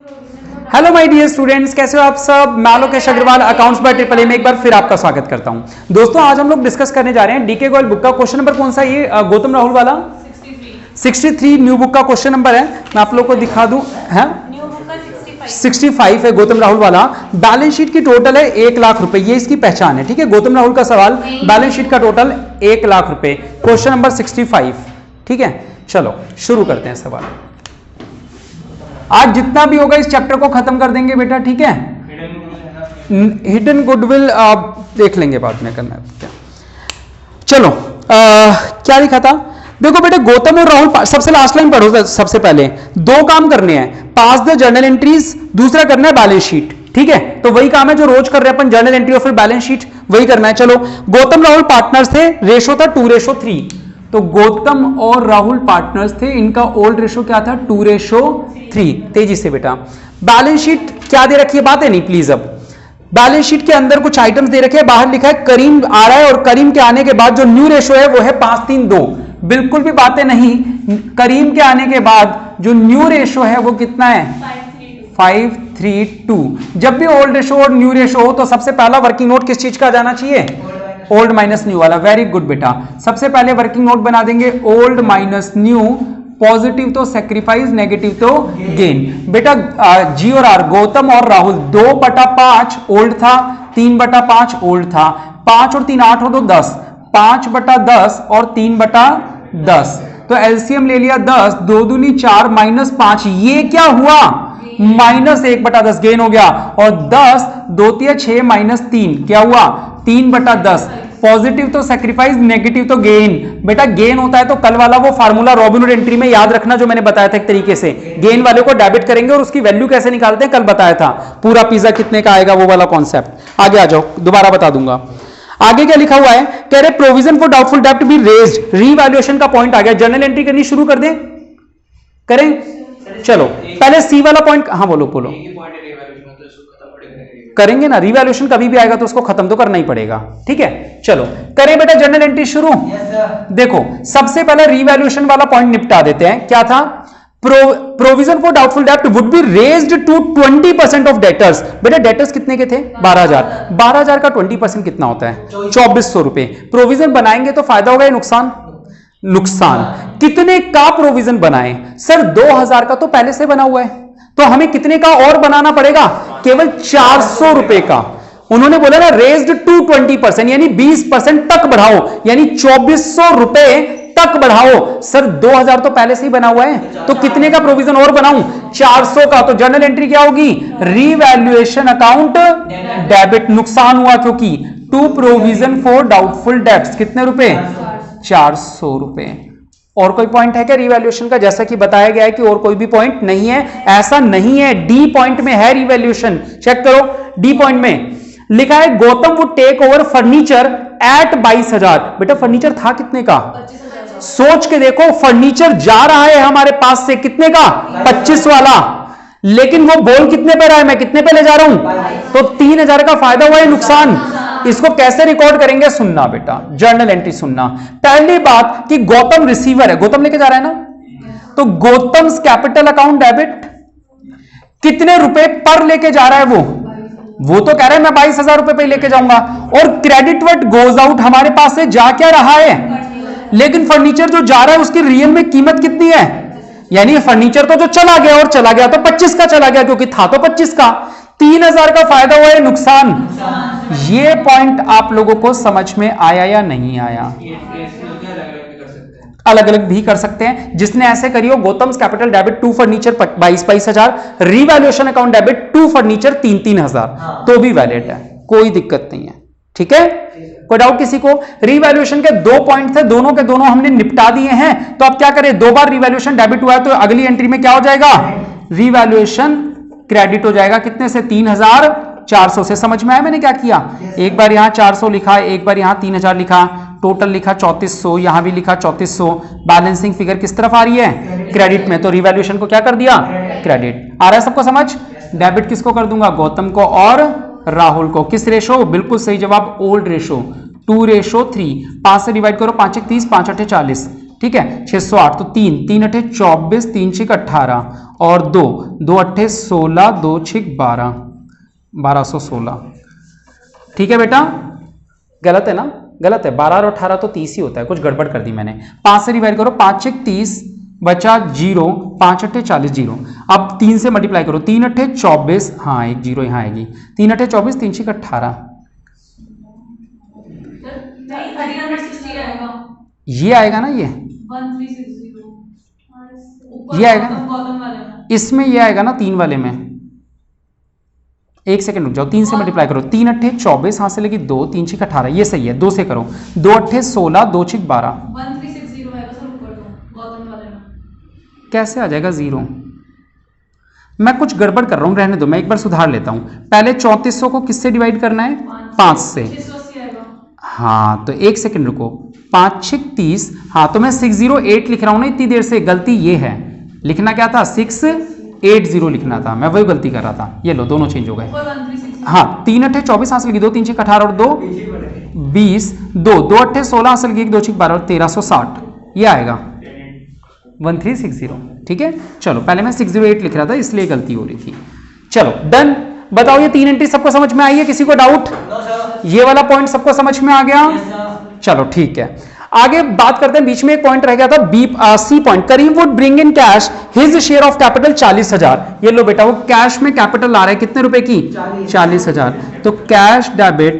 Hello my dear students, कैसे हो आप सब। मैं Lokesh Agarwal accounts by triple A में एक बार फिर आपका स्वागत करता हूं। दोस्तों आज हम लोग डिस्कस करने जा रहे हैं डीके गोयल बुक का क्वेश्चन नंबर कौन सा, ये गौतम राहुल वाला 63 न्यू बुक का क्वेश्चन नंबर है। मैं आप लोग को दिखा दूं, है 65 है गौतम राहुल वाला। बैलेंस शीट की टोटल है 1 लाख रुपए, ये इसकी पहचान है। ठीक है, गौतम राहुल का सवाल, बैलेंस शीट का टोटल 1 लाख रुपए, क्वेश्चन नंबर 65। ठीक है, चलो शुरू करते हैं सवाल। आज जितना भी होगा इस चैप्टर को खत्म कर देंगे बेटा। ठीक है, हिडन गुडविल देख लेंगे बाद में करना है क्या। चलो क्या लिखा था, देखो बेटा गौतम और राहुल, सबसे लास्ट लाइन पढ़ो। सबसे पहले 2 काम करने हैं, पास द जर्नल एंट्रीज, दूसरा करना है बैलेंस शीट। ठीक है, तो वही काम है जो रोज कर रहे हैं अपन, जर्नल एंट्री और फिर बैलेंस शीट, वही करना है। चलो, गौतम राहुल पार्टनर्स थे, रेशो था 2:3। तो गौतम और राहुल पार्टनर्स थे, इनका ओल्ड रेशो क्या था 2:3। तेजी से बेटा, बैलेंस शीट क्या दे रखी है, बात है नहीं प्लीज। अब बैलेंस शीट के अंदर कुछ आइटम्स दे रखे हैं, बाहर लिखा है करीम आ रहा है और करीम के आने के बाद जो न्यू रेशो है वो है 5:3:2। बिल्कुल भी बातें नहीं, करीम के आने के बाद जो न्यू रेशो है वो कितना है 5:3:2। जब भी ओल्ड रेशो और न्यू रेशो हो तो सबसे पहला वर्किंग नोट किस चीज का जाना चाहिए, ओल्ड माइनस न्यू वाला। वेरी गुड बेटा, सबसे पहले वर्किंग नोट बना देंगे ओल्ड माइनस न्यू। पॉजिटिव तो सेक्रीफाइस, नेगेटिव तो गेन। बेटा जी और आर, गौतम और राहुल 2/5 ओल्ड था, 3/5 ओल्ड था। 5 और 3 8 हो तो 10, 5/10 और 3/10। तो एलसीएम ले लिया 10, 2 दूनी 4 -5, ये क्या हुआ -1/10 गेन हो गया। और 10 2 3 6 -3 क्या हुआ 3/10। पॉजिटिव तो सेक्रीफाइस, नेगेटिव तो गेन। बेटा गेन होता है तो कल वाला वो फार्मूला रॉबिनहुड एंट्री में याद रखना जो मैंने बताया था एक तरीके से। गेन वाले को डेबिट करेंगे और उसकी वैल्यू कैसे निकालते हैं कल बताया था। पूरा पिज्जा कितने का आएगा वो वाला कॉन्सेप्ट। आगे आ जाओ, दोबारा बता दूंगा। आगे क्या लिखा हुआ है, कह रहे प्रोविजन फॉर डाउटफुल डेब्ट बी रेज्ड, रीवैल्यूएशन का पॉइंट आ गया। जर्नल एंट्री करनी शुरू कर दें, करें। चलो पहले सी वाला पॉइंट, हाँ बोलो बोलो। करेंगे ना, रिवैल्यूएशन कभी भी आएगा तो उसको खत्म तो करना ही पड़ेगा। ठीक है, चलो करें बेटा जर्नल एंट्री शुरू। देखो सबसे पहले रिवैल्यूएशन वाला पॉइंट निपटा देते हैं। क्या था, प्रोविजन फॉर डाउटफुल डेब्ट would be raised to 20% of debtors. बेटा डेटर्स कितने के थे 12,000, 12,000 का 20% कितना होता है 2400 रुपए। प्रोविजन बनाएंगे तो फायदा होगा या नुकसान, नुकसान। कितने का प्रोविजन बनाए सर, 2,000 का तो पहले से बना हुआ है, तो हमें कितने का और बनाना पड़ेगा, केवल 400 रुपए का। उन्होंने बोला ना रेज्ड टू 20%, यानी 20% तक बढ़ाओ, यानी 2400 रुपए तक बढ़ाओ। सर 2000 तो पहले से ही बना हुआ है, तो कितने का प्रोविजन और बनाऊं 400 का। तो जर्नल एंट्री क्या होगी, रीवैल्यूएशन अकाउंट डेबिट। नुकसान हुआ क्योंकि to provision for doubtful debts कितने रुपए 400 रुपए। और कोई पॉइंट है क्या रिवैल्यूएशन का, जैसा कि बताया गया है कि और कोई भी पॉइंट नहीं है, ऐसा नहीं है। डी पॉइंट में है रिवैल्यूएशन, चेक करो। डी पॉइंट में लिखा है Gautam would take over furniture at 22,000। बेटा फर्नीचर था कितने का, सोच के देखो, फर्नीचर जा रहा है हमारे पास से कितने का 25 वाला, लेकिन वो बोल कितने पे रहा है, मैं कितने पे ले जा रहा हूं, तो 3,000 का फायदा हुआ है, नुकसान। इसको कैसे रिकॉर्ड करेंगे, सुनना बेटा, जर्नल एंट्री सुनना। पहली बात कि गौतम रिसीवर है, गौतम लेके जा रहा है ना, तो गौतम्स कैपिटल अकाउंट डेबिट कितने रुपए पर लेके जा रहा है, वो तो कह रहा है मैं 22,000 रुपए पे लेके जाऊंगा। और क्रेडिट वर्ड गोज आउट, हमारे पास से जा क्या रहा है, लेकिन फर्नीचर जो जा रहा है उसकी रियल में कीमत कितनी है, यानी फर्नीचर तो जो चला गया और चला गया तो 25 का चला गया, क्योंकि था तो 25 का। 3,000 का फायदा हुआ है, नुकसान। ये पॉइंट आप लोगों को समझ में आया या नहीं आया, अलग अलग भी कर सकते हैं। जिसने ऐसे करी हो, Gautam's capital debit to furniture 22,000, revaluation account debit to furniture 3,000, तो भी वैलिड है, कोई दिक्कत नहीं है। ठीक है, कोई डाउट किसी को। रिवैल्यूएशन के 2 पॉइंट थे, दोनों के दोनों हमने निपटा दिए हैं। तो अब क्या करें, 2 बार रिवैल्यूएशन डेबिट हुआ है तो अगली एंट्री में क्या हो जाएगा, रिवैल्यूएशन क्रेडिट हो जाएगा। कितने से 3,400 से। समझ में आया मैंने क्या किया, एक बार यहां 400 लिखा, एक बार यहां 3,000 लिखा, टोटल लिखा 3400, यहां भी लिखा 3400। बैलेंसिंग फिगर किस तरफ आ रही है, क्रेडिट में, तो रिवैल्यूएशन को क्या कर दिया, क्रेडिट। आ रहा है सबको समझ। डेबिट किसको कर दूंगा, गौतम को और राहुल को। किस रेशो, बिल्कुल सही जवाब, ओल्ड रेशो 2:3। 5 से डिवाइड करो, 5 1 30, 5 8 40। ठीक है 608 तो 3 3 अठे 24 3 छिक 18 और 2 2 अठे 16 2 छिक 12 1216। ठीक है बेटा, गलत है ना, गलत है, 12 और 18 तो 30 ही होता है, कुछ गड़बड़ कर दी मैंने। 5 से डिवाइड करो, 5 छिक 30 बचा 0, 5 अठे 40 0। अब 3 से मल्टीप्लाई करो, 3 अठे 24, हाँ एक 0 यहाँ आएगी, 3 अठे 24 3 छिक 18, ये आएगा ना, ये आएगा ना, इसमें ये आएगा ना 3 वाले में। एक सेकंड रुक जाओ, 3 से मल्टीप्लाई करो, 3 अट्ठे 24, हाथ से लगी 2, 3 छिक 18, ये सही है। 2 से करो, 2 अट्ठे 16, 2 छिक 12, 1360 आएगा सर ऊपर तो गौतम वाले में। कैसे आ जाएगा 0? मैं कुछ गड़बड़ कर रहा हूं, रहने दो, मैं एक बार सुधार लेता हूं। पहले 3400 को किससे डिवाइड करना है? 5 से। 680 आएगा। हाँ तो एक सेकंड रुको, 5 छिक 30, हाँ तो मैं 608 लिख रहा हूं ना इतनी देर से, गलती ये है, लिखना क्या था 680 लिखना था, मैं वही गलती कर रहा था। ये लो दोनों चेंज हो गए। हाँ 3 अट्ठे 24 हासिल की 2, 3 छिक 18 और 2 20, 2 2 अट्ठे 16 हासिल की 2 छिक 12 और 1360, ये आएगा 1360। ठीक है चलो, पहले मैं 608 लिख रहा था इसलिए गलती हो रही थी। चलो डन। बताओ ये 3 एंट्री सबको समझ में आई है? किसी को डाउट? ये वाला पॉइंट सबको समझ में आ गया? चलो ठीक है, आगे बात करते हैं। बीच में एक पॉइंट रह गया था, B C point. Karim would bring in cash his share of capital 40,000। ये लो बेटा, वो कैश में कैपिटल आ रहा है कितने रुपए की? 40,000। तो cash debit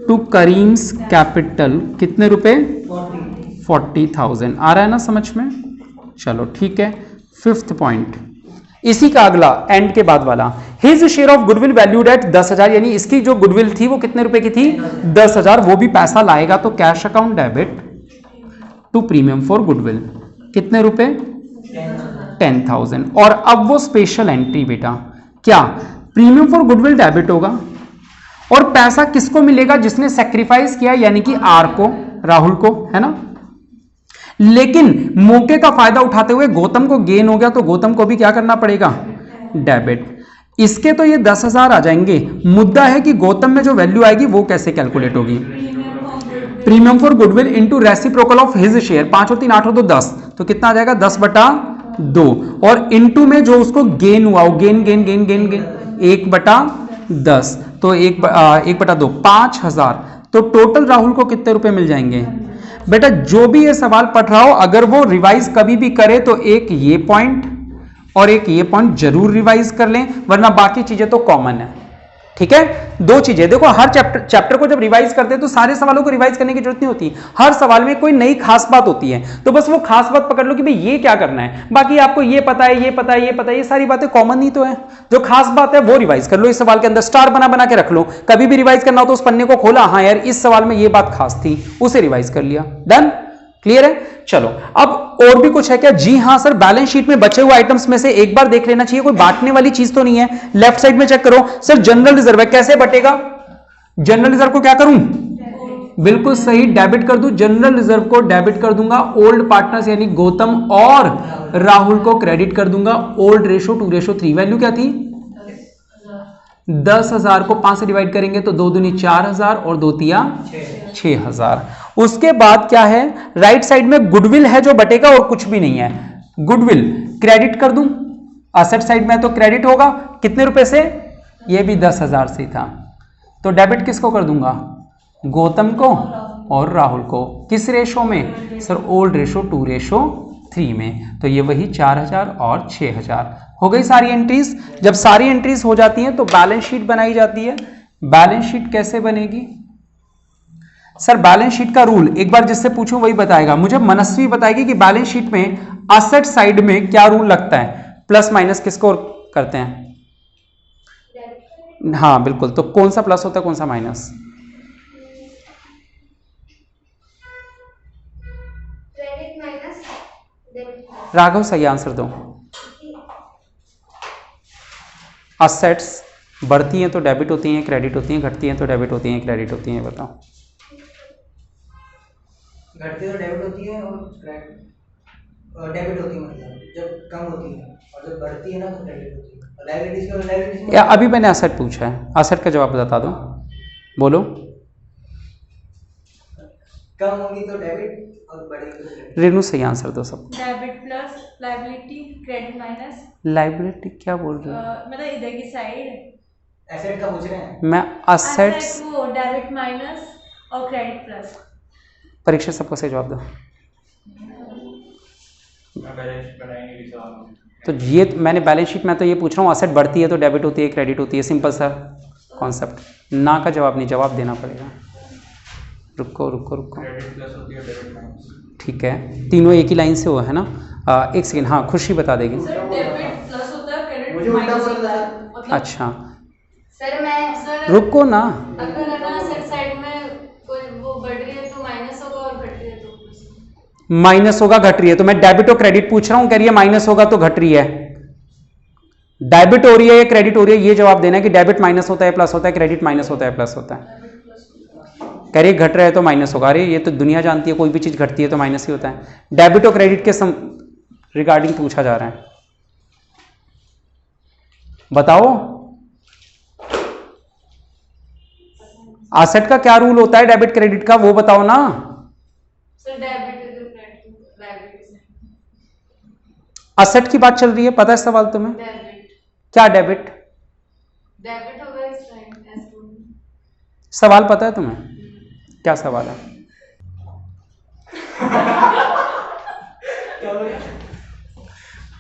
to Karim's capital कितने रुपए? 40,000। आ रहा है ना समझ में? चलो ठीक है। 5th पॉइंट इसी का अगला, एंड के बाद वाला, his share of goodwill valued at 10,000, यानी इसकी जो गुडविल थी वो कितने रुपए की थी? 10,000। वो भी पैसा लाएगा तो cash account debit to premium for goodwill कितने रुपए? 10,000। और अब वो स्पेशल एंट्री बेटा, क्या प्रीमियम फॉर गुडविल डेबिट होगा और पैसा किसको मिलेगा? जिसने सेक्रीफाइस किया, यानी कि आर को, राहुल को, है ना। लेकिन मौके का फायदा उठाते हुए गौतम को गेन हो गया तो गौतम को भी क्या करना पड़ेगा? डेबिट। इसके तो ये 10,000 आ जाएंगे, मुद्दा है कि गौतम में जो वैल्यू आएगी वो कैसे कैलकुलेट होगी? Premium for goodwill into reciprocal of his share, 5 और 3 8 और 2 10, तो कितना आ जाएगा? 10/2। और इनटू में जो उसको गेन हुआ, वो gain gain gain gain gain 1/10, तो 1/2 5,000। तो टोटल राहुल को कितने रुपए मिल जाएंगे? बेटा जो भी ये सवाल पढ़ रहा हो, अगर वो रिवाइज कभी भी करे तो एक ये पॉइंट और एक ये पॉइंट जरूर रिवाइज कर लें, वरना बाकी चीजें तो कॉमन है। ठीक है, 2 चीजें देखो, हर चैप्टर को जब रिवाइज करते हैं तो सारे सवालों को रिवाइज करने की जरूरत नहीं होती। हर सवाल में कोई नई खास बात होती है, तो बस वो खास बात पकड़ लो कि भाई ये क्या करना है, बाकी आपको ये पता है, ये पता है, ये पता है, ये सारी बातें कॉमन ही तो है। जो खास बात है वो रिवाइज कर लो, इस सवाल के अंदर स्टार बना बना के रख लो। कभी भी रिवाइज करना हो तो उस पन्ने को खोला, हाँ यार इस सवाल में ये बात खास थी, उसे रिवाइज कर लिया। डन, क्लियर है? चलो अब और भी कुछ है क्या? जी हाँ सर, बैलेंस शीट में बचे हुए आइटम्स में से एक बार देख लेना चाहिए, कोई बांटने वाली चीज तो नहीं है। लेफ्ट साइड में चेक करो सर, जनरल रिजर्व है, कैसे बटेगा? जनरल रिजर्व को क्या करूं? बिल्कुल सही, डेबिट कर दूं। जनरल रिजर्व को डेबिट कर दूंगा, ओल्ड पार्टनर्स यानी गौतम और राहुल को क्रेडिट कर दूंगा। ओल्ड रेशो 2:3, वैल्यू क्या थी? 10,000 को 5 से डिवाइड करेंगे तो 2 दूनी 4,000 और 2 तिया 6,000। उसके बाद क्या है? राइट साइड में गुडविल है जो बटेगा और कुछ भी नहीं है। गुडविल क्रेडिट कर दूं, असेट साइड में तो क्रेडिट होगा कितने रुपए से? ये भी 10,000 से था, तो डेबिट किसको कर दूंगा? गौतम को और राहुल को। किस रेशो में सर? ओल्ड रेशो 2:3 में। तो ये वही 4,000 और 6,000 हो गई सारी एंट्रीज। जब सारी एंट्रीज हो जाती हैं तो बैलेंस शीट बनाई जाती है। बैलेंस शीट कैसे बनेगी सर? बैलेंस शीट का रूल एक बार जिससे पूछूं वही बताएगा। मुझे मनस्वी बताएगी कि बैलेंस शीट में असेट साइड में क्या रूल लगता है, प्लस माइनस किसको करते हैं? हाँ बिल्कुल, तो कौन सा प्लस होता है, कौन सा माइनस? राघव सही आंसर दो। असेट्स बढ़ती हैं तो डेबिट होती हैं, क्रेडिट होती हैं, घटती हैं तो डेबिट होती हैं, क्रेडिट होती हैं, बताओ। घटती तो डेबिट होती है और डेबिट होती है, मतलब जब कम होती है, और जब बढ़ती है ना तो क्रेडिट होती है। और लायबिलिटीज का लायबिलिटीज, या अभी मैंने असेट पूछा है, असेट का जवाब बता दो, बोलो। कम होगी तो डेबिट और बढ़ेगी तो क्रेडिट। रेनू सही आंसर दो सब। Debit plus liability credit minus liability क्या बोल रहे हो? मतलब इधर की साइड एसेट का पूछ रहे हैं। मैं असेट्स, वो डेबिट माइनस और क्रेडिट प्लस। परीक्षा सबको सही जवाब दो। तो ये मैंने बैलेंस शीट में तो ये पूछ रहा हूँ, असेट बढ़ती है तो डेबिट होती है, क्रेडिट होती है, सिंपल सा कॉन्सेप्ट। ना का जवाब नहीं, जवाब देना पड़ेगा। रुको रुको रुको, क्रेडिट प्लस होती है डेबिट माइनस। ठीक है, तीनों एक ही लाइन से हो है ना। एक सेकेंड, हाँ खुशी बता देगी। सर डेबिट प्लस होता है क्रेडिट मुझे उल्टा माइनस बोल होता रहा है। है। मतलब अच्छा सर मैं सर रुको ना, अगर है ना सर साइड में कोई वो बढ़ रही है तो माइनस होगा और घट रही है तो प्लस। माइनस होगा घट रही है, तो मैं डेबिट और क्रेडिट पूछ रहा हूँ, कह रही है माइनस होगा तो घट रही है। डेबिट हो रही है या क्रेडिट हो रही है, ये जवाब देना है कि डेबिट माइनस होता है प्लस होता है, क्रेडिट माइनस होता है प्लस होता है। कह रही है घट रहा है तो माइनस होगा। अरे ये तो दुनिया जानती है, कोई भी चीज घटती है तो माइनस ही होता है। डेबिट और क्रेडिट के रिगार्डिंग पूछा जा रहा है, बताओ। एसेट का क्या रूल होता है डेबिट क्रेडिट का, वो बताओ ना। Sir debit credit liability asset की बात चल रही है, पता है सवाल तुम्हें? डेबिट क्या डेबिट? डेबिट होगा इस टाइम एस टू। सवाल पता है तुम्हें? क्या सवाल है?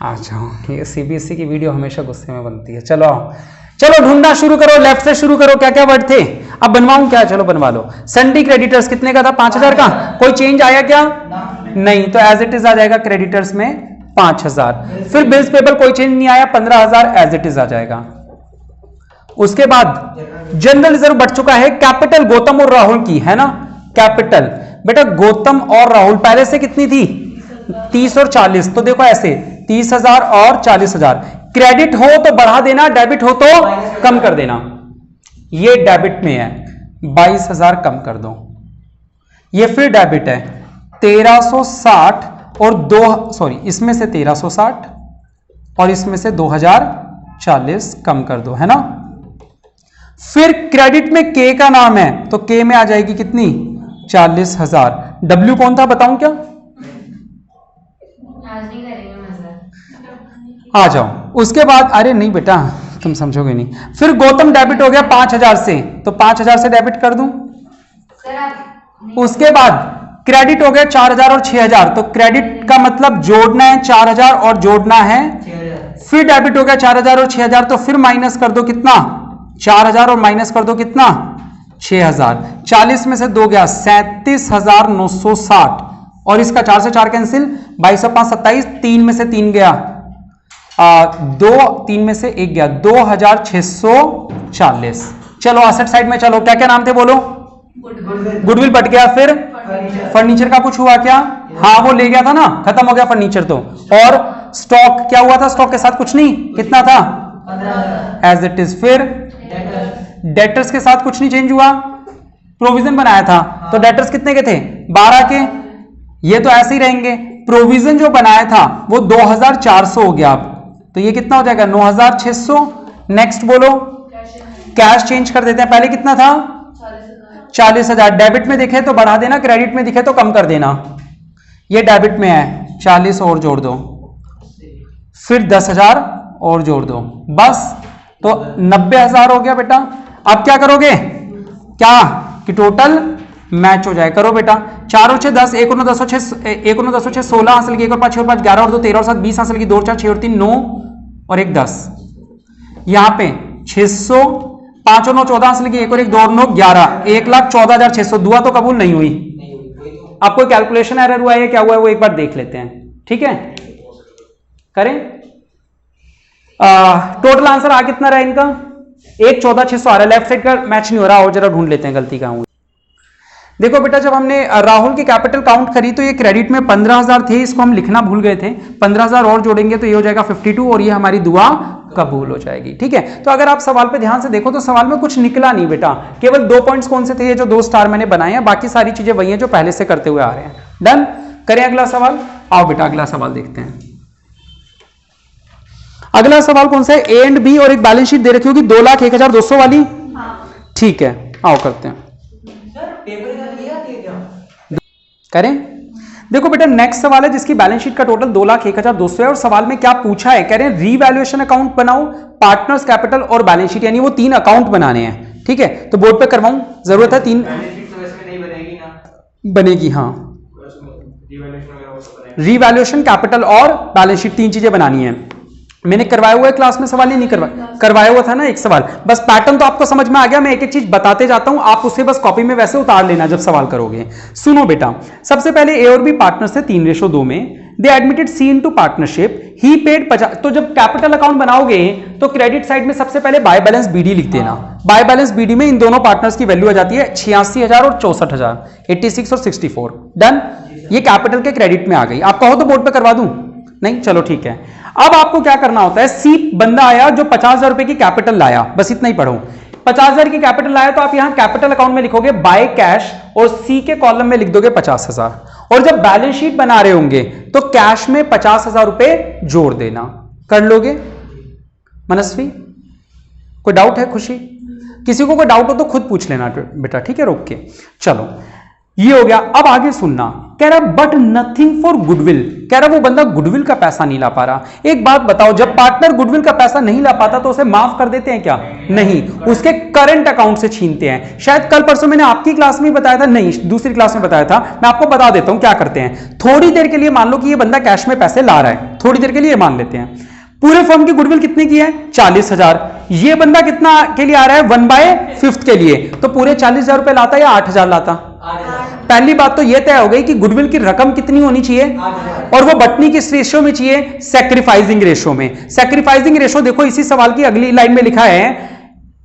आ जाओ, ये सीबीएसई की वीडियो हमेशा गुस्से में बनती है। चलो आओ, चलो ढूंढना शुरू करो, लेफ्ट से शुरू करो। क्या क्या वर्ड थे? अब बनवाऊं क्या? चलो बनवा लो। सन्डी क्रेडिटर्स कितने का था? 5000 का। कोई चेंज आया क्या? नहीं, तो एज इट इज आ जाएगा क्रेडिटर्स में 5000। फिर बिल्स पेबल कोई चेंज नहीं आया, 15000 एज इट इज आ जाएगा। उसके बाद जनरल रिजर्व बढ़ चुका है। कैपिटल गौतम और राहुल की है ना, कैपिटल बेटा गौतम और राहुल पहले से कितनी थी? 30 और 40। तो देखो ऐसे 30,000 और 40,000। क्रेडिट हो तो बढ़ा देना, डेबिट हो तो कम कर देना। ये डेबिट में है, 22,000 कम कर दो। ये फिर डेबिट है 1360 और इसमें से 1360 और इसमें से 2040 कम कर दो, है ना। फिर क्रेडिट में के का नाम है, तो के में आ जाएगी कितनी? 40,000। डब्ल्यू कौन था बताऊं क्या? आज नहीं करेंगे मजा। आ जाओ। उसके बाद अरे नहीं बेटा तुम समझोगे नहीं। फिर गौतम डेबिट हो गया 5000 से, तो 5000 से डेबिट कर दूं। सर आप उसके बाद क्रेडिट हो गया 4000 और 6000, तो क्रेडिट का मतलब जोड़ना है 4000 और जोड़ना है। 6000। फिर डेबिट हो गया 4000 और 6000, तो फिर माइनस कर दो कितना? 4000 और माइनस कर दो कितना? 6000। 40 में से 2 गया 37,960 और इसका 4 से 4 कैंसिल, 22 और 5 27, 3 में से 3 गया 2, 3 में से 1 गया 2640। चलो एसेट साइड में चलो, क्या क्या नाम थे बोलो? गुडविल बट गया। फिर फर्नीचर का कुछ हुआ क्या? हाँ वो ले गया था ना, खत्म हो गया फर्नीचर तो। और स्टॉक क्या हुआ था? स्टॉक के साथ कुछ नहीं, कितना था? 15,000। As it is. फिर डेटर्स के साथ कुछ नहीं चेंज हुआ, प्रोविजन बनाया था तो डेटर्स कितने के थे? 12 के। ये तो ऐसे ही रहेंगे। प्रोविजन जो बनाया था वो 2400 हो गया, अब तो ये कितना हो जाएगा? 9600। नेक्स्ट बोलो। कैश चेंज कर देते हैं, पहले कितना था? 40,000। डेबिट में दिखे तो बढ़ा देना, क्रेडिट में दिखे तो कम कर देना। ये डेबिट में है, 40 और जोड़ दो, फिर 10,000 और जोड़ दो, बस तो 90,000 हो गया बेटा। अब क्या करोगे? क्या कि टोटल मैच हो जाए। करो बेटा। 4 और 6 10, 1 और 9 10 और 6 1 और 9 10 और 6 16 हासिल की, 1 और 5 6 और 5 11 और 2 13 और 7 20 हासिल की, 2 और 4 6 और 3 9 और 1 10। यहां पे 600, 5 और 9 14 हासिल की, 1 और 1 2 और 9 11, 1,14,600। दुआ तो कबूल नहीं हुई। अब कोई कैलकुलेशन एरर हुआ है, क्या हुआ है वो एक बार देख लेते हैं, ठीक है? करें। टोटल आंसर आ कितना रहा इनका? 1,14,600 आ रहा है। लेफ्ट साइड का मैच नहीं हो रहा, और जरा ढूंढ लेते हैं गलती कहां हुई। देखो बेटा, जब हमने राहुल की कैपिटल काउंट करी तो ये क्रेडिट में 15,000 थे, इसको हम लिखना भूल गए थे। 15,000 और जोड़ेंगे तो ये हो जाएगा 52 और ये हमारी दुआ कबूल हो जाएगी, ठीक है? तो अगर आप सवाल पे ध्यान से देखो तो सवाल में कुछ निकला नहीं बेटा, केवल 2 पॉइंट्स कौन से थे? ये जो 2 स्टार मैंने बनाए हैं, बाकी सारी चीजें वही हैं जो पहले से करते हुए आ रहे हैं। डन। करें अगला सवाल। आओ बेटा अगला सवाल देखते हैं। अगला सवाल कौन सा है? ए एंड बी और एक बैलेंस शीट दे रखी होगी 2,01,200 वाली। ठीक है, आओ करते हैं। सर पेपर का लिया थी क्या? करें? देखो बेटा नेक्स्ट सवाल है जिसकी बैलेंस शीट का टोटल 2,01,200 है और सवाल में क्या पूछा है, कह रहे हैं रीवैल्यूएशन अकाउंट बनाओ, पार्टनर्स कैपिटल और बैलेंस शीट, यानी वो 3 अकाउंट बनाने हैं। ठीक है, तो बोर्ड पे करवाऊं, जरूरत है 3? बनेगी, हाँ, रीवैल्यूएशन कैपिटल और बैलेंस शीट 3 चीजें बनानी है। मैंने करवाया हुआ है क्लास में सवाल, नहीं करवाया हुआ था ना एक सवाल, बस पैटर्न तो आपको समझ में आ गया। मैं एक एक चीज बताते जाता हूं, आप उसे बस कॉपी में वैसे उतार लेना जब सवाल करोगे। सुनो बेटा, सबसे पहले ए और बी पार्टनर्स थे 3:2 में, दे एडमिटेड सी इनटू पार्टनरशिप, ही पेड 50। तो जब कैपिटल अकाउंट बनाओगे तो क्रेडिट साइड में सबसे पहले बाय बैलेंस बीडी लिख देना। बाय बैलेंस बीडी में इन दोनों पार्टनर्स की वैल्यू आ जाती है 86,000 और 64,000, 86 और 64। डन, ये कैपिटल के क्रेडिट में आ गई। आप कहो तो बोर्ड पे करवा दूं? नहीं, चलो ठीक है। अब आपको क्या करना होता है, सी बंदा आया जो 50,000 रुपए की कैपिटल लाया, बस इतना ही पढ़ो। 50,000 की कैपिटल लाया तो आप यहां कैपिटल अकाउंट में लिखोगे बाय कैश और सी के कॉलम में लिख दोगे 50,000। और जब बैलेंस शीट बना रहे होंगे तो कैश में 50,000 रुपए जोड़ देना। कर लोगे मनस्वी? कोई डाउट है? खुशी? किसी को कोई डाउट हो तो खुद पूछ लेना बेटा, ठीक है, रोक के। चलो ये हो गया। अब आगे सुनना, कह रहा बट नथिंग फॉर गुडविल, कह रहा वो बंदा गुडविल का पैसा नहीं ला पा रहा। एक बात बताओ, जब पार्टनर गुडविल का पैसा नहीं ला पाता तो उसे माफ कर देते हैं क्या? नहीं, उसके करंट अकाउंट से छीनते हैं। शायद कल परसों मैंने आपकी क्लास में बताया था, नहीं दूसरी क्लास में बताया था, मैं आपको बता देता हूं क्या करते हैं। थोड़ी देर के लिए मान लो कि ये बंदा कैश में पैसे ला रहा है, थोड़ी देर के लिए मान लेते हैं। पूरे फर्म की गुडविल कितने की है? 40,000। ये बंदा कितना के लिए आ रहा है? 1/5 के लिए, तो पूरे 40,000 रुपए लाता या 8,000 लाता? पहली बात तो यह तय हो गई कि गुडविल की रकम कितनी होनी चाहिए, और वो बटनी किस रेशियो में चाहिए? सैक्रिफाइसिंग रेशियो में। सैक्रिफाइसिंग रेशियो देखो इसी सवाल की अगली लाइन में लिखा है,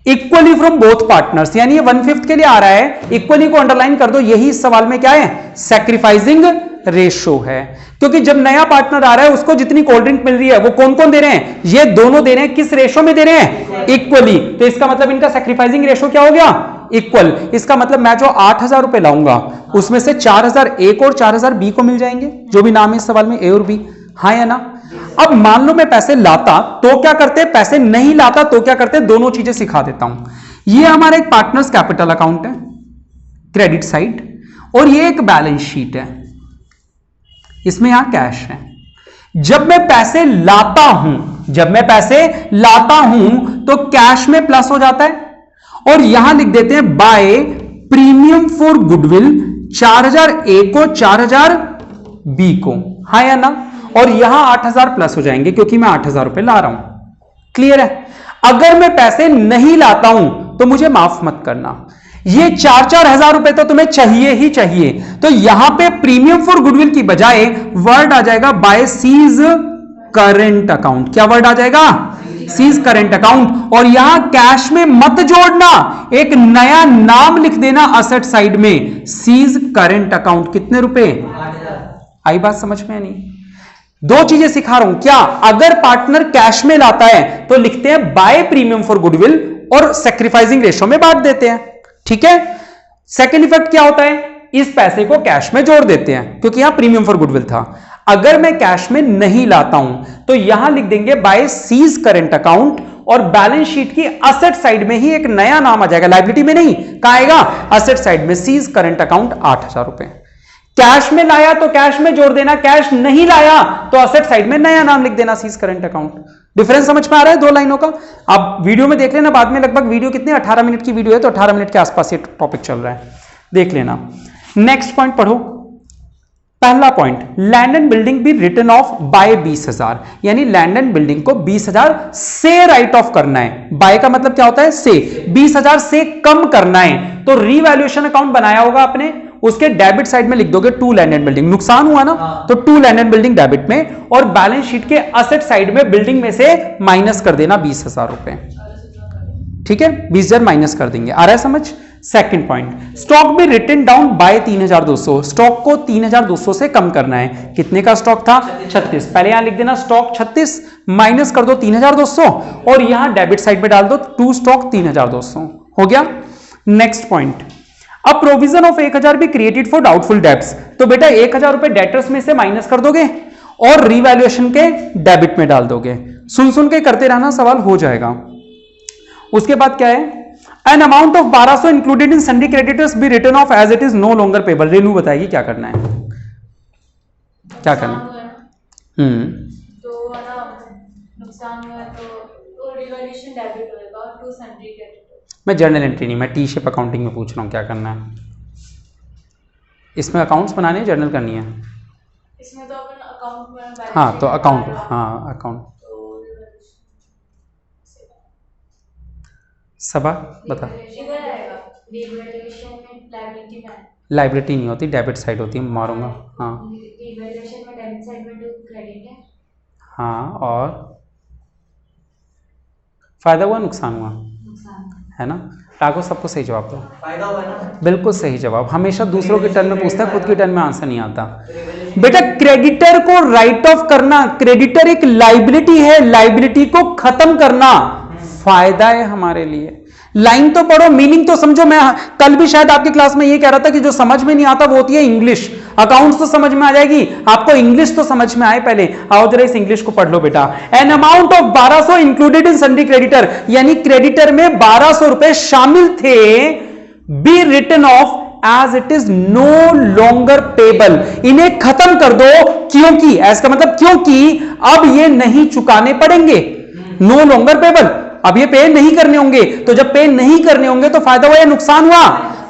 इक्वली फ्रॉम बोथ पार्टनर्स, यानी ये 1/5 के लिए आ रहा है, इक्वली को अंडरलाइन कर दो, यही इस सवाल में क्या है? सैक्रिफाइसिंग रेशियो है। क्योंकि जब नया पार्टनर आ रहा है उसको जितनी कोल्ड ड्रिंक मिल रही है वो कौन कौन दे रहे हैं? ये दोनों दे रहे हैं। किस रेशियो में दे रहे हैं? इक्वली। तो इसका मतलब इनका सैक्रिफाइसिंग रेशियो क्या हो गया? इक्वल। इसका मतलब मैं जो 8,000 रुपए लाऊंगा उसमें से 4,000 ए को और 4,000 बी को मिल जाएंगे, जो भी नाम है इस सवाल में, ए और बी। हाँ या ना? अब मान लो मैं पैसे लाता तो क्या करते, पैसे नहीं लाता तो क्या करते, दोनों चीजें सिखा देता हूं। ये हमारा एक पार्टनर्स कैपिटल अकाउंट है, क्रेडिट साइड, और ये एक बैलेंस शीट है, इसमें यहां कैश है। जब मैं पैसे लाता हूं, तो कैश में प्लस हो जाता है, और यहां लिख देते हैं बाय प्रीमियम फॉर गुडविल, 4,000 ए को 4,000 बी को। हाँ या ना? और यहां 8,000 प्लस हो जाएंगे क्योंकि मैं 8,000 रुपए ला रहा हूं। क्लियर है? अगर मैं पैसे नहीं लाता हूं तो मुझे माफ मत करना, ये 4,000 रुपए तो तुम्हें चाहिए ही चाहिए। तो यहां पे प्रीमियम फॉर गुडविल की बजाय वर्ड आ जाएगा बाय सीज करंट अकाउंट। क्या वर्ड आ जाएगा? C's current account. और यहां कैश में मत जोड़ना, एक नया नाम लिख देना असेट साइड में, सीज करंट अकाउंट। कितने रुपए? 8,000। आई बात समझ में? नहीं, दो चीजें सिखा रहा हूं। क्या? अगर पार्टनर कैश में लाता है तो लिखते हैं बाय प्रीमियम फॉर गुडविल और सैक्रिफाइसिंग रेशियो में बांट देते हैं। ठीक है? सेकंड इफेक्ट क्या होता है? इस पैसे को कैश में जोड़ देते हैं क्योंकि यहां प्रीमियम फॉर गुडविल था। अगर मैं कैश में नहीं लाता हूं तो यहां लिख देंगे बाय सीज करंट अकाउंट, और बैलेंस शीट की असेट साइड में ही एक नया नाम आ जाएगा, लायबिलिटी में नहीं। कहां आएगा? असेट साइड में, सीज करंट अकाउंट 8,000 रुपए। कैश में लाया तो कैश में जोड़ देना, कैश नहीं लाया तो असेट साइड में नया नाम लिख देना, सीज करंट अकाउंट। डिफरेंस समझ में आ रहा है दो लाइनों का? आप वीडियो में देख लेना बाद में, लगभग वीडियो कितने 18 मिनट की वीडियो है, तो 18 मिनट के आसपास ये टॉपिक चल रहा है, देख लेना। नेक्स्ट पॉइंट पढ़ो। पहला point, land and building be written off by 20,000, यानी लैंड एंड बिल्डिंग को 20,000 से राइट ऑफ करना है। बाय का मतलब क्या होता है? से। 20,000 से कम करना है तो रीवैल्यूएशन अकाउंट बनाया होगा आपने, उसके डेबिट साइड में लिख दोगे टू लैंड एंड बिल्डिंग। नुकसान हुआ ना, तो to land and building debit में, और बैलेंस शीट के असेट साइड में बिल्डिंग में से माइनस कर देना 20,000 रुपए। ठीक है? 20,000 माइनस कर देंगे। आ रहा है समझ? सेकंड पॉइंट, स्टॉक भी रिटन डाउन बाय 3,200, स्टॉक को 3,200 से कम करना है। कितने का स्टॉक था? 36। पहले यहां लिख देना स्टॉक 36 माइनस कर दो 3,200, और यहां डेबिट साइड में डाल दो टू स्टॉक 3,200। हो गया? नेक्स्ट पॉइंट, अब प्रोविजन ऑफ 1,000 भी क्रिएटेड फॉर डाउटफुल डेब्ट्स। तो बेटा 1,000 रुपए डेटर्स में से माइनस कर दोगे और रीवैल्यूएशन के डेबिट में डाल दोगे। सुन सुन के करते रहना, सवाल हो जाएगा। उसके बाद क्या है? An amount of 1,200 included in sundry creditors be written off as it is no longer payable. Renu बताएगी क्या करना है। क्या करना? तो है ना, नुकसान हुआ है तो रिवैल्यूएशन डेबिट होएगा और टू सन्ड्री क्रेडिटर। मैं जर्नल एंट्री नहीं, मैं टी शेप अकाउंटिंग में पूछ रहा हूँ क्या करना है। इसमें अकाउंट्स बनाने हैं, जर्नल करनी है? इसमें तो अपन अकाउंट में बैलेंस हाँ शीट तो अकाउंट, बना रहे हो, हाँ अकाउंट। तो सबा बता। इधर आएगा रिवैल्यूएशन में लायबिलिटी में लाइबिलिटी नहीं होती, डेबिट साइड होती है, मारूंगा। हाँ रिवैल्यूएशन में डेबिट साइड में टू क्रेडिट है। हाँ, और फायदा हुआ नुकसान हुआ नुकसान है ना? टाको सबको सही जवाब दो। फायदा हुआ है ना? बिल्कुल सही जवाब। हमेशा दूसरों के टर्न में पूछता है, खुद के टर्न में आंसर नहीं आता। बेटा क्रेडिटर को राइट ऑफ करना, क्रेडिटर एक लाइबिलिटी है, लाइबिलिटी को खत्म करना फायदा है हमारे लिए। लाइन तो पढ़ो, मीनिंग तो समझो। मैं कल भी शायद आपकी क्लास में ये कह रहा था कि जो समझ में नहीं आता वो होती है इंग्लिश। अकाउंट्स तो समझ में आ जाएगी, आपको इंग्लिश तो समझ में आए पहले। आओ जरा इस इंग्लिश को पढ़ लो बेटा। An amount of 1200 included in sundry creditor, यानी क्रेडिटर में 1200 रुपए शामिल थे, be written off as it is no longer payable, इन्हें खत्म कर दो क्योंकि, एज का मतलब क्योंकि अब ये नहीं चुकाने पड़ेंगे। नो लॉन्गर पेबल, अब ये पे नहीं करने होंगे। तो जब पे नहीं करने होंगे तो फायदा हुआ या नुकसान हुआ?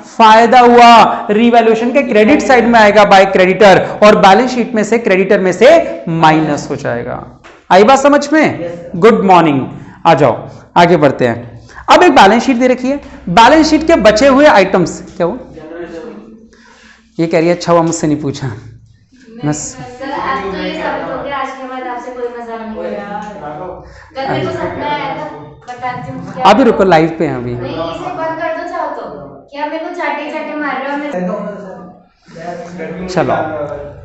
फायदा हुआ। रिवैल्यूएशन के क्रेडिट साइड में आएगा बाय क्रेडिटर, और बैलेंस शीट में से क्रेडिटर में से माइनस हो जाएगा। आई बात समझ में? Good morning. आ जाओ आगे बढ़ते हैं। अब एक बैलेंस शीट दे रखी है, बैलेंस शीट के बचे हुए आइटम्स क्या हो? ये कह रही है अच्छा हुआ मुझसे नहीं पूछा। सर आज तो ये सब हो गया, आज के बाद आपसे कोई मजाक नहीं होगा। कल मेरे को सपना आया था, बताती हूँ क्या। अभी रुको, लाइव पे हैं अभी। नहीं इसे बंद कर दो चाहो तो। क्या मेरे को चाटे चाटे मार रहे हो मेरे? चलो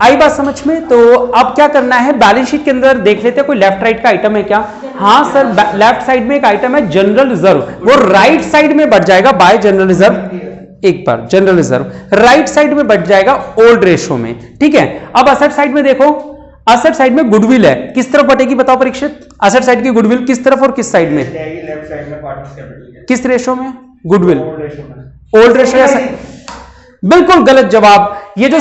आई बात समझ में? तो अब क्या करना है, बैलेंस शीट के अंदर देख लेते हैं कोई लेफ्ट राइट का आइटम है क्या? हाँ सर, लेफ्ट साइड में एक आइटम है जनरल रिजर्व, वो राइट साइड में बढ़ जाएगा बाय जनरल रिजर्व। एक बार जनरल रिजर्व राइट साइड में बढ़ जाएगा ओल्ड रेशो में, ठीक है। अब असेट साइड में देखो, असेट साइड में गुडविल है, किस तरफ बटेगी बताओ परीक्षित? असेट साइड की गुडविल किस तरफ और किस साइड में? लेफ्ट साइड में पार्टनर्स कैपिटल, किस रेशो में गुडविल? ओल्ड रेशो में। Old ratio. बिल्कुल गलत जवाब। ये जो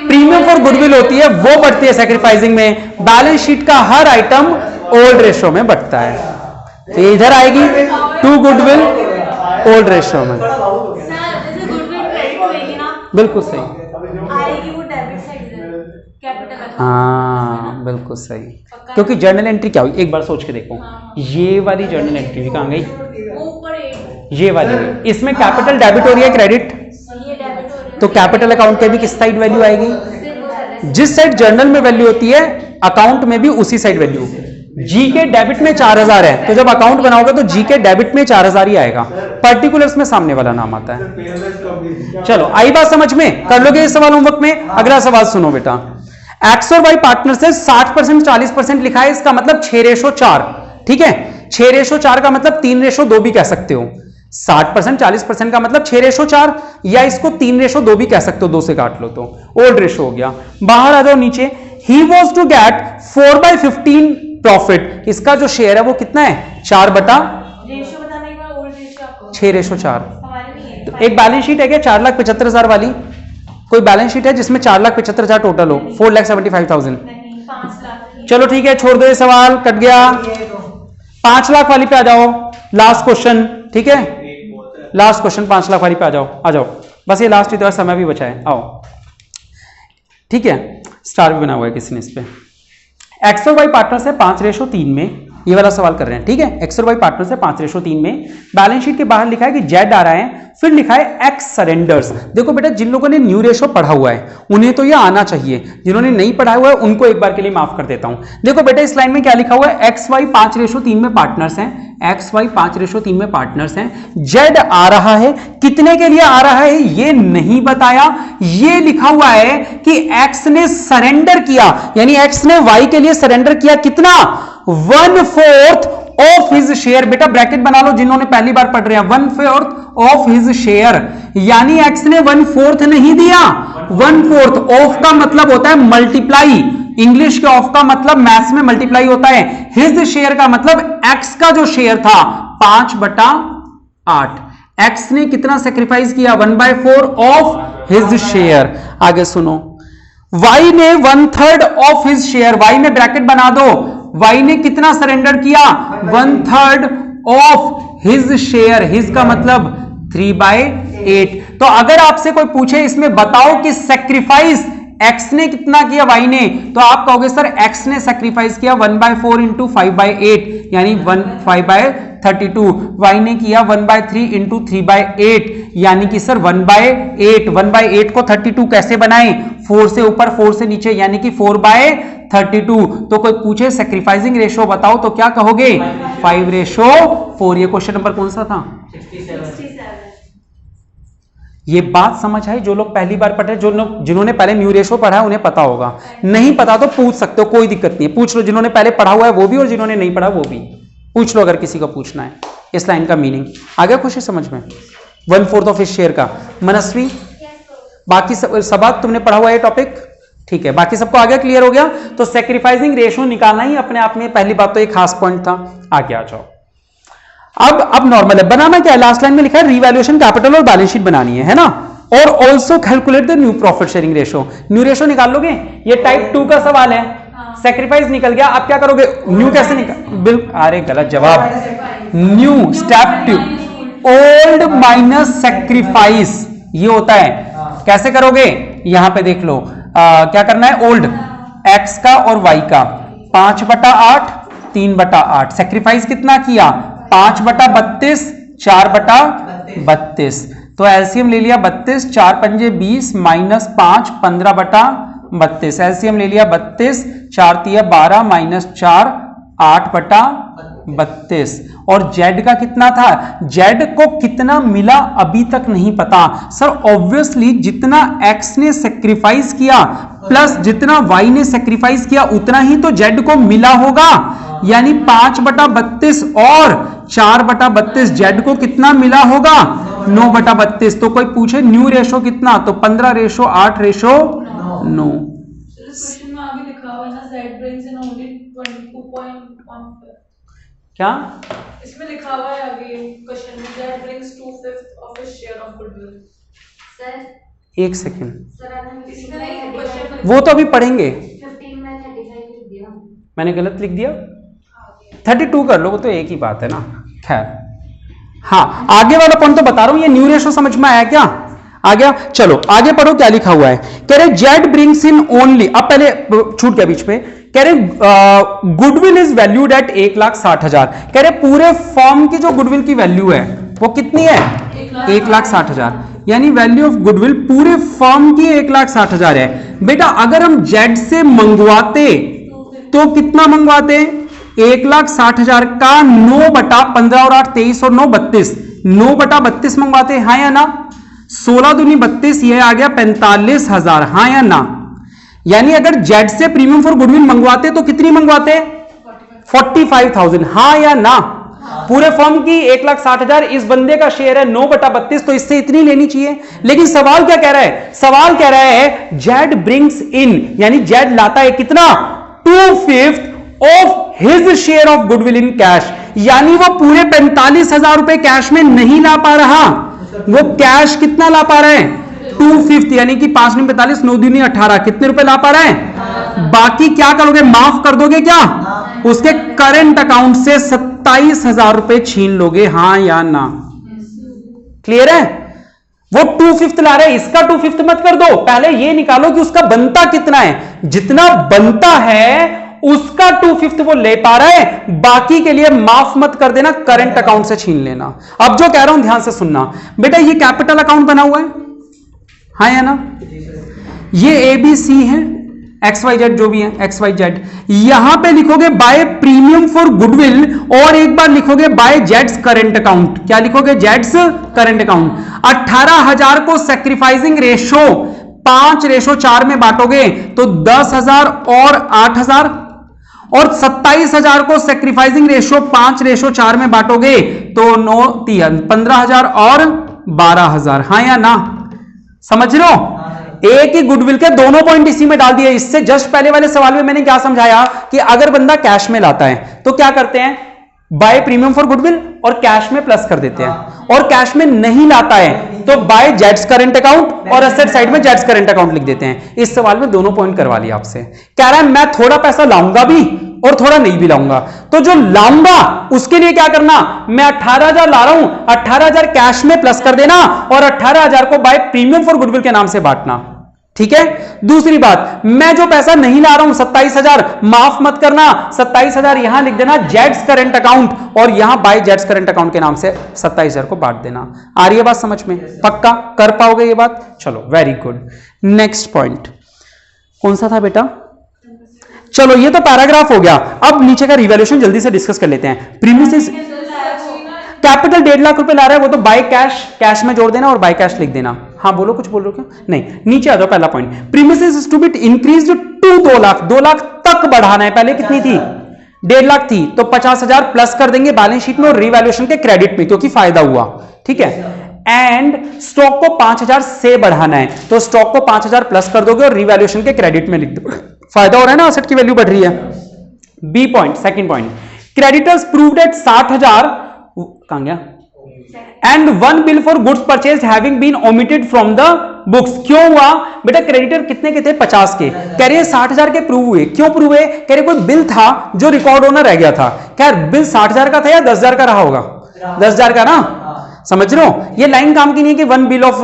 प्रीमियम फॉर गुडविल होती है वो बढ़ती है सैक्रिफाइसिंग में। बैलेंस शीट का हर आइटम ओल्ड रेशो में बढ़ता है, तो ये इधर आएगी टू गुडविल ओल्ड रेशो में। बिल्कुल सही, आएगी वो डेबिट साइड कैपिटल। हाँ बिल्कुल सही, क्योंकि जर्नल एंट्री क्या हुई एक बार सोच के देखो। ये वाली जर्नल एंट्री कहाँ गई? ये वाली, इसमें कैपिटल डेबिट हो रही है, क्रेडिट, तो कैपिटल अकाउंट के भी किस साइड वैल्यू आएगी? जिस साइड जर्नल में वैल्यू होती है अकाउंट में भी उसी साइड वैल्यू। जी के डेबिट में 4000 है, तो जब अकाउंट बनाओगे तो जी के डेबिट में 4000 ही आएगा, पर्टिकुलर्स में सामने वाला नाम आता है। चलो आई बात समझ में? कर लोगे इस सवाल होमवर्क में? अगला सवाल सुनो बेटा। एक्स और वाई पार्टनर से 60% 40% लिखा है, इसका मतलब 6:4, ठीक है। 6:4 का मतलब 3:2 भी कह सकते हो। 60% 40% का मतलब 6:4, या इसको 3:2 भी कह सकते हो, 2 से काट लो तो ओल्ड रेशो हो गया। बाहर आ जाओ नीचे। He was to get 4/15 profit, इसका जो शेयर है वो कितना है? 4/6:4। तो एक बैलेंस शीट है क्या 4,75,000 वाली? कोई बैलेंस शीट है जिसमें 4,75,000 टोटल हो? 4,75,000। चलो ठीक है, छोड़ दो ये सवाल, कट गया। 5 लाख वाली पे आ जाओ, लास्ट क्वेश्चन, ठीक है। लास्ट क्वेश्चन 5 लाख वाली पे आ जाओ, आ जाओ, बस ये लास्ट ही तो, समय भी बचा है, आओ, ठीक है। स्टार भी बना हुआ है किसी ने इस पे। एक्स और वाई पार्टनर से 5:3 में, ये वाला सवाल कर रहे हैं, ठीक है। एक्स और वाई पार्टनर से 5:3 में, बैलेंस शीट के बाहर लिखा है कि जेड आ रहा है, फिर लिखा है एक्स सरेंडर्स। देखो बेटा, जिन लोगों ने न्यू रेशो पढ़ा हुआ है उन्हें तो ये आना चाहिए, जिन्होंने नहीं पढ़ा हुआ है उनको एक बार के लिए माफ कर देता हूं। देखो बेटा, इस लाइन में क्या लिखा हुआ है? एक्स वाई 5:3 में पार्टनर्स हैं, एक्स वाई 5:3 में पार्टनर्स हैं। जेड आ रहा है, कितने के लिए आ रहा है ये नहीं बताया। ये लिखा हुआ है कि एक्स ने सरेंडर किया, यानी एक्स ने वाई के लिए सरेंडर किया कितना? 1/4 ऑफ हिज शेयर। बेटा ब्रैकेट बना लो जिन्होंने पहली बार पढ़ रहे हैं, 1/4 ऑफ हिज शेयर, यानी एक्स ने 1/4 नहीं दिया, 1/4 ऑफ का मतलब होता है मल्टीप्लाई, इंग्लिश के ऑफ का मतलब मैथ्स में मल्टीप्लाई होता है। हिज शेयर का मतलब एक्स का जो शेयर था 5/8, एक्स ने कितना सेक्रीफाइस किया? 1/4 ऑफ हिज शेयर। आगे सुनो, वाई ने 1/3 ऑफ हिज शेयर, वाई में ब्रैकेट बना दो, वाई ने कितना सरेंडर किया? 1/3 ऑफ हिज शेयर, हिज का मतलब 3/8। तो अगर आपसे कोई पूछे इसमें बताओ कि सेक्रीफाइस एक्स ने कितना किया वाई ने, तो आप कहोगे सर एक्स ने सेक्रीफाइस किया 1/4 इंटू 5/8 यानी 5/32। वाई ने किया 1/3 इंटू 3/8 यानी कि सर 1/8। 1/8 को 32 कैसे बनाएं? 4 से ऊपर 4 से नीचे यानी कि 4/32। तो कोई पूछे सेक्रीफाइसिंग रेशो बताओ तो क्या कहोगे? 5/4। ये क्वेश्चन नंबर कौन सा था? 67। ये बात समझ आई? जो लोग पहली बार पढ़े, जो लोग जिन्होंने पहले म्यू रेशो पढ़ा है उन्हें पता होगा, नहीं पता तो पूछ सकते हो, कोई दिक्कत नहीं है, पूछ लो। जिन्होंने पहले पढ़ा हुआ है वो भी और जिन्होंने नहीं पढ़ा वो भी पूछ लो, अगर किसी को पूछना है। इस लाइन का मीनिंग आ गया खुशी समझ में? 1/4 ऑफ इस शेयर का। मनस्वी, बाकी सब तुमने पढ़ा हुआ है टॉपिक? ठीक है, बाकी सबको आ गया, क्लियर हो गया? तो सेक्रीफाइसिंग रेशो निकालना ही अपने आप में पहली बात तो एक खास पॉइंट था। आगे आ जाओ। अब नॉर्मल है, बनाना क्या है? लास्ट लाइन में लिखा है रीवैल्यूएशन कैपिटल और बैलेंस शीट बनानी है ना? और also calculate the new profit sharing ratio. New ratio निकाल लोगे? ये टाइप 2 का सवाल है। सेक्रीफाइस निकल गया, अब क्या करोगे? न्यू कैसे निकाल? बिल्कुल, अरे गलत जवाब। New step 2, old minus sacrifice, ये होता है। कैसे करोगे? यहां पे देख लो, क्या करना है? ओल्ड एक्स का और वाई का 5/8 3/8। सेक्रीफाइस कितना किया? 5/32 4/32। तो एलसीएम ले लिया 32, 4 पंजे 20 माइनस 5 15/32। एलसीएम ले लिया 32, 4 तिया 12 माइनस 4 8/32। और जेड का कितना था? जेड को कितना मिला अभी तक नहीं पता सर। ऑब्वियसली जितना एक्स ने सेक्रीफाइस किया प्लस जितना वाई ने सेक्रीफाइस किया उतना ही तो जेड को मिला होगा, यानी 5/32 और 4/32 जेड को कितना मिला होगा? 9/32। तो कोई पूछे न्यू रेशो कितना, तो 15/8/9। क्वेश्चन में आगे लिखा हुआ है ना, Z brings in only 22.15। क्या इसमें लिखा हुआ है आगे क्वेश्चन में, Z brings 2/5 of his share of goodwill। Sir एक सेकेंड, सर आपने इसमें नहीं क्वेश्चन में वो तो अभी पढ़ेंगे। 15 में 35 लिख दिया। मैंने गलत लिख दिया, 32 कर लो, वो तो एक ही बात है ना। खैर हाँ, आगे वाला पॉइंट तो बता रहा हूं। ये न्यू रेशो समझ में आया क्या? आ गया? चलो आगे पढ़ो, क्या लिखा हुआ है। कह रहे जेड ब्रिंग्स इन ओनली, अब पहले छूट गया बीच पे। कह रहे गुडविल इज वैल्यूड एट 1,60,000। कह रहे पूरे फॉर्म की जो गुडविल की वैल्यू है वो कितनी है? 1,60,000। यानी वैल्यू ऑफ गुडविल पूरे फॉर्म की 1,60,000 है। बेटा अगर हम जेड से मंगवाते तो कितना मंगवाते? 1,60,000 का 9/15 और 8 23 और 9 32, 9/32 मंगवाते, हाँ या ना? 16 दूनी 32, ये आ गया 45,000, हाँ या ना? यानी अगर जेड से प्रीमियम फॉर गुडविल मंगवाते तो कितनी मंगवाते? 45,000, हाँ या ना? पूरे फॉर्म की 1,60,000 इस बंदे का शेयर है 9/32, तो इससे इतनी लेनी चाहिए। लेकिन सवाल क्या कह रहा है? सवाल कह रहा है जेड ब्रिंग्स इन, यानी जेड लाता है कितना? 2/5 of his share of goodwill in cash, यानी वो पूरे 45,000 रुपए कैश में नहीं ला पा रहा, वो कैश कितना ला पा रहे हैं? 2/5, यानी कि 5 9 45 9 दूनी 18, कितने रुपए ला पा रहे हैं? बाकी क्या करोगे? माफ कर दोगे क्या? उसके करंट अकाउंट से 27,000 रुपए छीन लोगे, हाँ या ना? क्लियर है? वो 2/5 ला रहे हैं, इसका 2/5 मत कर दो, पहले ये निकालो कि उसका बनता कितना है। जितना बनता है उसका 2/5 वो ले पा रहा है, बाकी के लिए माफ मत कर देना, करंट अकाउंट से छीन लेना। अब जो कह रहा हूं ध्यान से सुनना बेटा, ये कैपिटल अकाउंट बना हुआ है, हाँ या ना? ये ABC है, XYZ जो भी है, XYZ। यहां पे लिखोगे बाय प्रीमियम फॉर गुडविल, और एक बार लिखोगे बाय जेड्स करंट अकाउंट। क्या लिखोगे? Jades current account. 18,000 को सेक्रीफाइसिंग रेशो 5/4 में बांटोगे तो 10,000 और 8,000, और 27,000 को सेक्रीफाइसिंग रेशो 5/4 में बांटोगे तो 15,000 और 12,000, हाँ या ना? समझ लो, एक ही गुडविल के दोनों पॉइंट इसी में डाल दिए। इससे जस्ट पहले वाले सवाल में मैंने क्या समझाया कि अगर बंदा कैश में लाता है तो क्या करते हैं? बाय प्रीमियम फॉर गुडविल और कैश में प्लस कर देते हैं, और कैश में नहीं लाता है तो बाय जेट्स करंट अकाउंट और एसेट साइड में जेट्स करंट अकाउंट लिख देते हैं। इस सवाल में दोनों पॉइंट करवा लिया आपसे। कह रहा है मैं थोड़ा पैसा लाऊंगा भी और थोड़ा नहीं भी लाऊंगा, तो जो लाऊंगा उसके लिए क्या करना, मैं 18,000 ला रहा हूं, 18,000 कैश में प्लस कर देना और 18,000 को बाय प्रीमियम फॉर गुडविल के नाम से बांटना। ठीक है। दूसरी बात, मैं जो पैसा नहीं ला रहा हूं 27,000, माफ मत करना, 27,000 यहां लिख देना जेट्स करंट अकाउंट और यहां बाय जेट्स करंट अकाउंट के नाम से 27,000 को बांट देना। आ रही है बात समझ में? पक्का कर पाओगे ये बात? चलो वेरी गुड। नेक्स्ट पॉइंट कौन सा था बेटा? चलो ये तो पैराग्राफ हो गया। अब नीचे का रिवैल्यूएशन जल्दी से डिस्कस कर लेते हैं। प्रीमिसेस कैपिटल 1.5 लाख रुपए ला रहा है, वो तो बाय कैश में जोड़ देना और बाय कैश लिख देना। हाँ बोलो, कुछ बोल रहे हो क्या? नहीं, नीचे आ जाओ। पहला point, premises to be increased to 2 lakh, 2 lakh तक बढ़ाना है। पहले कितनी थी? 1.5 लाख थी, तो 50,000 प्लस कर देंगे बैलेंस शीट में और रिवैल्यूएशन के क्रेडिट में, क्योंकि फायदा हुआ। ठीक है। एंड स्टॉक को 5,000 से बढ़ाना है, तो स्टॉक को 5,000 प्लस कर दोगे और रिवैल्यूएशन के क्रेडिट में लिख दो। फायदा हो रहा है ना, एसेट की वैल्यू बढ़ रही है। B point, second point, creditors proved at 60,000 कहां गया, and 1 bill for goods purchase having been omitted from the books. क्यों हुआ बेटा? क्रेडिटर कितने के थे? 50 के। कह रहे 60,000 के प्रूव हुए। क्यों प्रूव हुए? कह रहे कोई बिल था जो रिकॉर्ड होना रह गया था। क्या बिल 60,000 का था या 10,000 का रहा होगा? 10,000 का ना, समझ रहे हो? ये लाइन काम की नहीं है कि 1 बिल ऑफ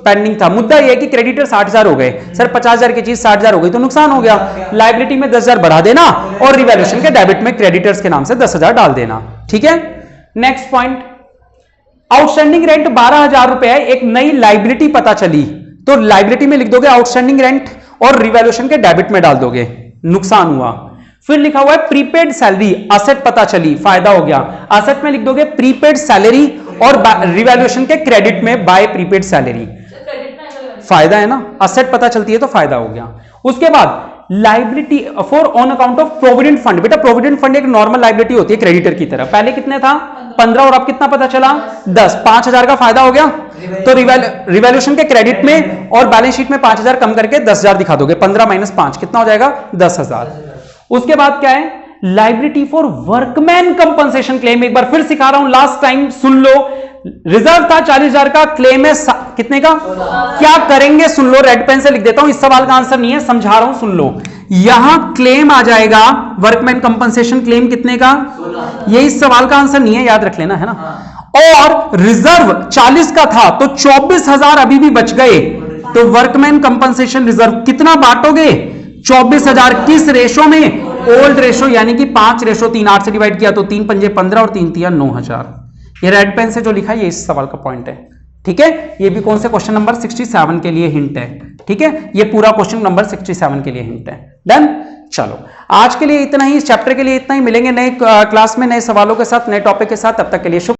पेंडिंग था। मुद्दा ये है कि क्रेडिटर 60,000 हो गए, सर 50,000 की चीज 60,000 हो गई तो नुकसान हो गया। लायबिलिटी में 10,000 बढ़ा देना और रिवैल्यूएशन के डेबिट में क्रेडिटर्स के नाम से 10,000 डाल देना। ठीक है। नेक्स्ट पॉइंट, आउटस्टैंडिंग रेंट 12,000 रुपए है, एक नई लाइबिलिटी पता चली, तो लाइबिलिटी में लिख दोगे आउटस्टैंडिंग रेंट और रिवैल्यूएशन के डेबिट में डाल दोगे, नुकसान हुआ। फिर लिखा हुआ है प्रीपेड सैलरी, असेट पता चली, फायदा हो गया। असेट में लिख दोगे प्रीपेड सैलरी और रिवैल्यूएशन के क्रेडिट में बाय प्रीपेड सैलरी, फायदा है ना, असेट पता चलती है तो फायदा हो गया। उसके बाद liability for on account of provident fund. बेटा प्रोविडेंट फंड एक नॉर्मल लाइबिलिटी होती है क्रेडिटर की तरह। पहले कितने था? 15 और अब कितना पता चला? 10। 5,000 का फायदा हो गया, तो रिवैल्यूएशन के क्रेडिट में और बैलेंस शीट में 5,000 कम करके 10,000 दिखा दोगे। 15 माइनस 5 कितना हो जाएगा? 10,000। उसके बाद क्या है? Liability for workman compensation claim. एक बार फिर सिखा रहा हूं, लास्ट टाइम सुन लो। रिजर्व था 40,000 का, क्लेम है कितने का? क्या करेंगे सुन लो, रेड पेन से लिख देता हूं, इस सवाल का आंसर नहीं है, समझा रहा हूं, सुन लो। यहां क्लेम आ जाएगा वर्कमैन कंपनसेशन क्लेम कितने का? ये इस सवाल का आंसर नहीं है, याद रख लेना, है ना। और रिजर्व 40 का था तो 24,000 अभी भी बच गए, तो वर्कमैन कंपनसेशन रिजर्व कितना बांटोगे? 24,000 किस रेशो में? ओल्ड रेशो, यानी कि 5:3। 8 से डिवाइड किया तो 3 पंजे 15 और 3 तिया 9,000। ये रेड पेन से जो लिखा है ये इस सवाल का पॉइंट है। ठीक है। ये भी कौन से क्वेश्चन नंबर 67 के लिए हिंट है। ठीक है, ये पूरा क्वेश्चन नंबर 67 के लिए हिंट है। डन। चलो आज के लिए इतना ही, इस चैप्टर के लिए इतना ही। मिलेंगे नए क्लास में नए सवालों के साथ, नए टॉपिक के साथ। तब तक के लिए शुभ